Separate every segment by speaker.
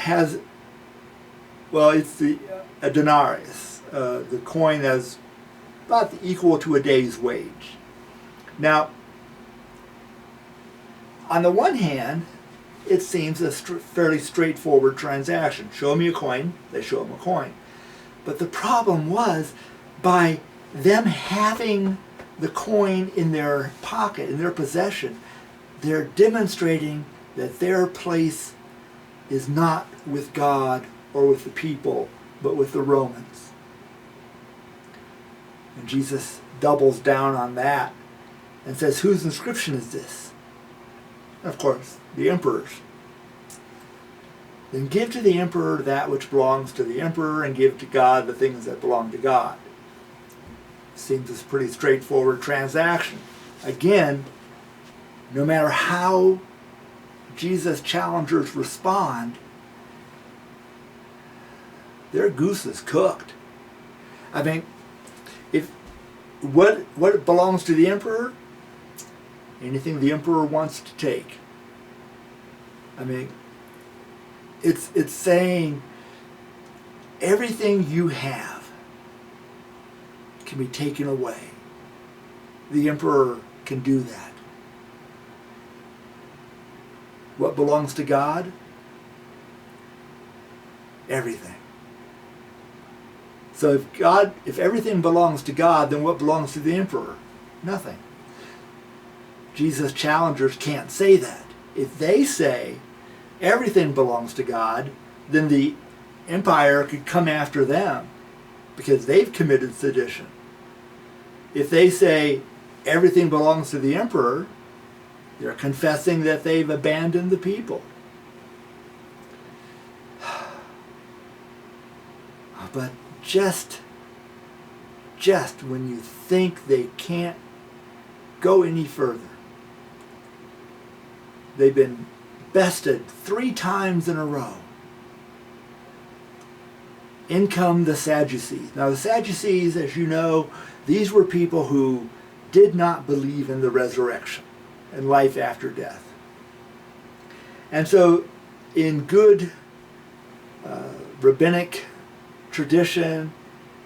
Speaker 1: has, well, it's a denarius, the coin that's about equal to a day's wage. Now, on the one hand, it seems a fairly straightforward transaction. Show me a coin, they show him a coin. But the problem was, by them having the coin in their pocket, in their possession, they're demonstrating that their place is not with God or with the people, but with the Romans. And Jesus doubles down on that and says, whose inscription is this? And of course, the emperor's. Then give to the emperor that which belongs to the emperor, and give to God the things that belong to God. Seems a pretty straightforward transaction. Again, no matter how Jesus' challengers respond, their goose is cooked. I mean, if what belongs to the emperor? Anything the emperor wants to take. I mean, it's saying everything you have can be taken away. The emperor can do that. What belongs to God? Everything. So if everything belongs to God, then what belongs to the emperor? Nothing. Jesus' challengers can't say that. If they say everything belongs to God, then the empire could come after them because they've committed sedition. If they say everything belongs to the emperor, they're confessing that they've abandoned the people. But just when you think they can't go any further, they've been bested 3 times in a row. In come the Sadducees. Now the Sadducees, as you know, these were people who did not believe in the resurrection and life after death. And so in good rabbinic tradition,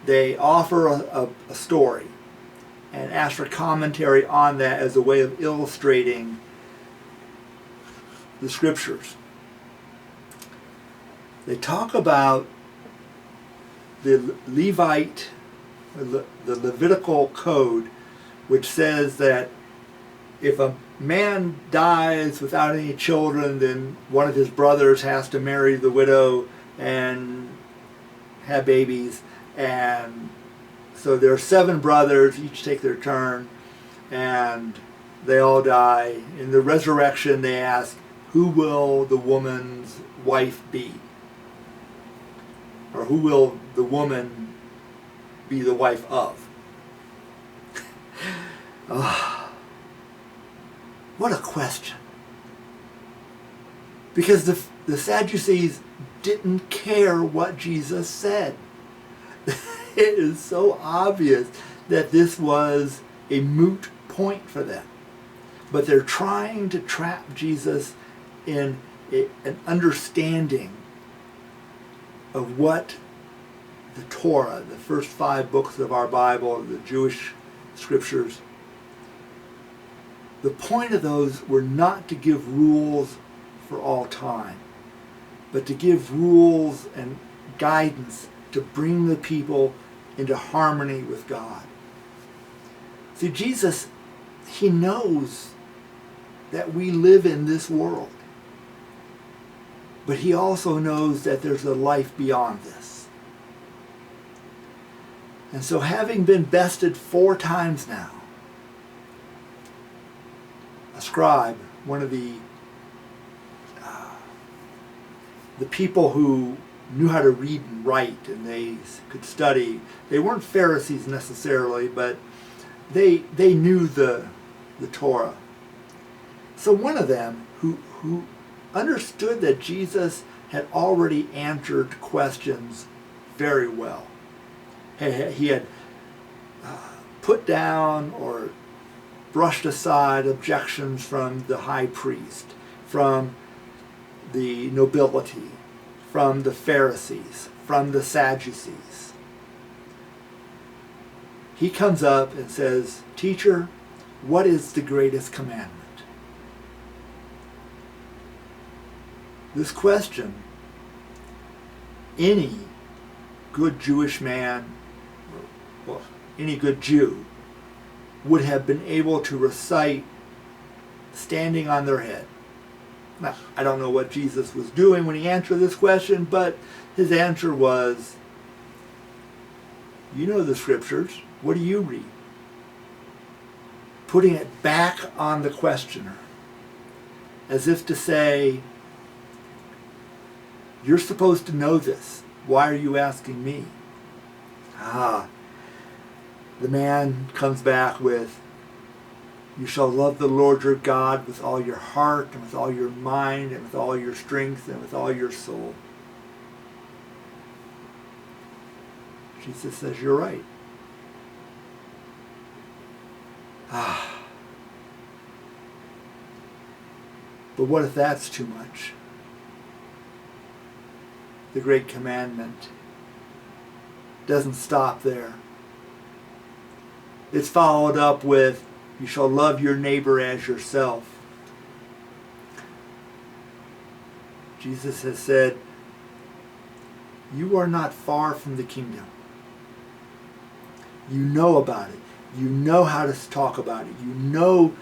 Speaker 1: they offer a story and ask for commentary on that as a way of illustrating the scriptures. They talk about the Levite, the Levitical code, which says that if a man dies without any children, then one of his brothers has to marry the widow and have babies. And so there are 7 brothers, each take their turn, and they all die. In the resurrection, they ask, who will the woman's wife be? Or who will the woman be the wife of? Oh, what a question. Because the Sadducees didn't care what Jesus said. It is so obvious that this was a moot point for them. But they're trying to trap Jesus in an understanding of what the Torah, the first 5 books of our Bible, the Jewish scriptures, the point of those were not to give rules for all time, but to give rules and guidance to bring the people into harmony with God. See, Jesus, he knows that we live in this world, but he also knows that there's a life beyond this. And so, having been bested 4 times now, a scribe, one of the people who knew how to read and write, and they could study. They weren't Pharisees necessarily, but they knew the Torah. So one of them who understood that Jesus had already answered questions very well. He had put down or brushed aside objections from the high priest, from the nobility, from the Pharisees, from the Sadducees. He comes up and says, "Teacher, what is the greatest commandment?" This question, any good Jewish man, well, any good Jew, would have been able to recite standing on their head. Now, I don't know what Jesus was doing when he answered this question, but his answer was, "You know the scriptures. What do you read?" Putting it back on the questioner, as if to say, "You're supposed to know this. Why are you asking me?" The man comes back with, "You shall love the Lord your God with all your heart and with all your mind and with all your strength and with all your soul." Jesus says, "You're right." But what if that's too much? The great commandment doesn't stop there. It's followed up with, "You shall love your neighbor as yourself." Jesus has said, "You are not far from the kingdom. You know about it. You know how to talk about it. You know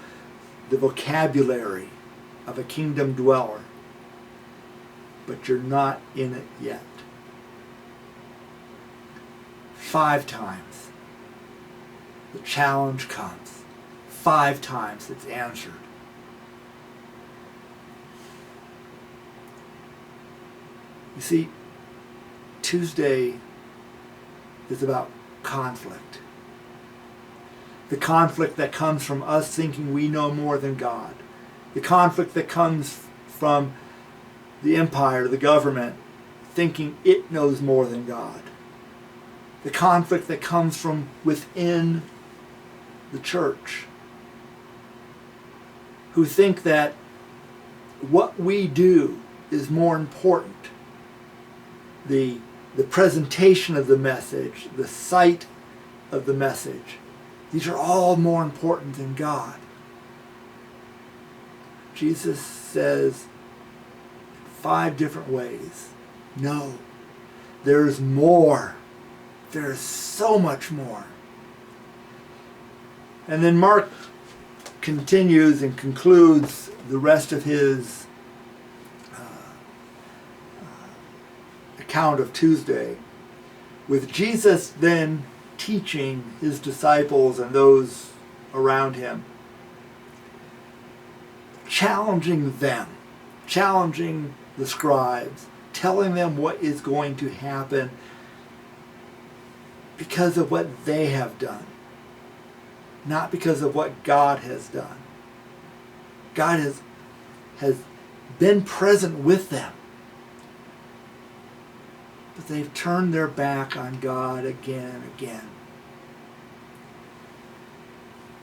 Speaker 1: the vocabulary of a kingdom dweller. But you're not in it yet." 5 times the challenge comes. 5 times it's answered. You see, Tuesday is about conflict. The conflict that comes from us thinking we know more than God. The conflict that comes from the empire, the government, thinking it knows more than God. The conflict that comes from within the church, who think that what we do is more important. The presentation of the message, the sight of the message, these are all more important than God. Jesus says 5 different ways, no, there's more. There is so much more. And then Mark continues and concludes the rest of his account of Tuesday with Jesus then teaching his disciples and those around him, challenging them, challenging the scribes, telling them what is going to happen because of what they have done, not because of what God has done. God has been present with them, but they've turned their back on God again and again.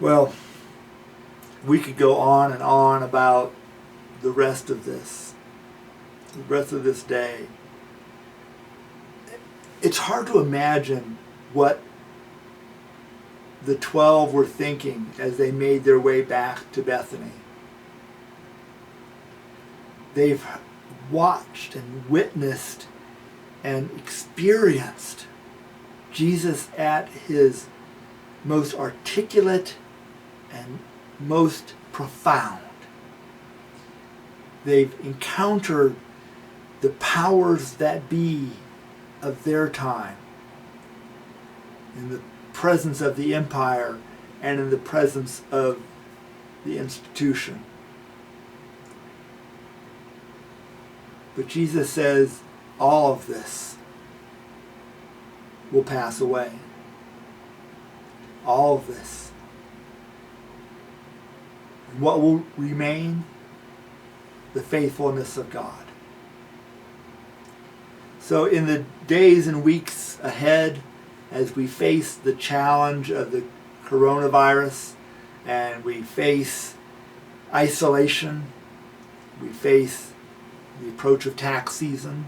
Speaker 1: Well, we could go on and on about the rest of this day. It's hard to imagine what the 12 were thinking as they made their way back to Bethany. They've watched and witnessed and experienced Jesus at his most articulate and most profound. They've encountered the powers that be of their time in the presence of the empire and in the presence of the institution. But Jesus says all of this will pass away. All of this. And what will remain? The faithfulness of God. So in the days and weeks ahead, as we face the challenge of the coronavirus and we face isolation, we face the approach of tax season,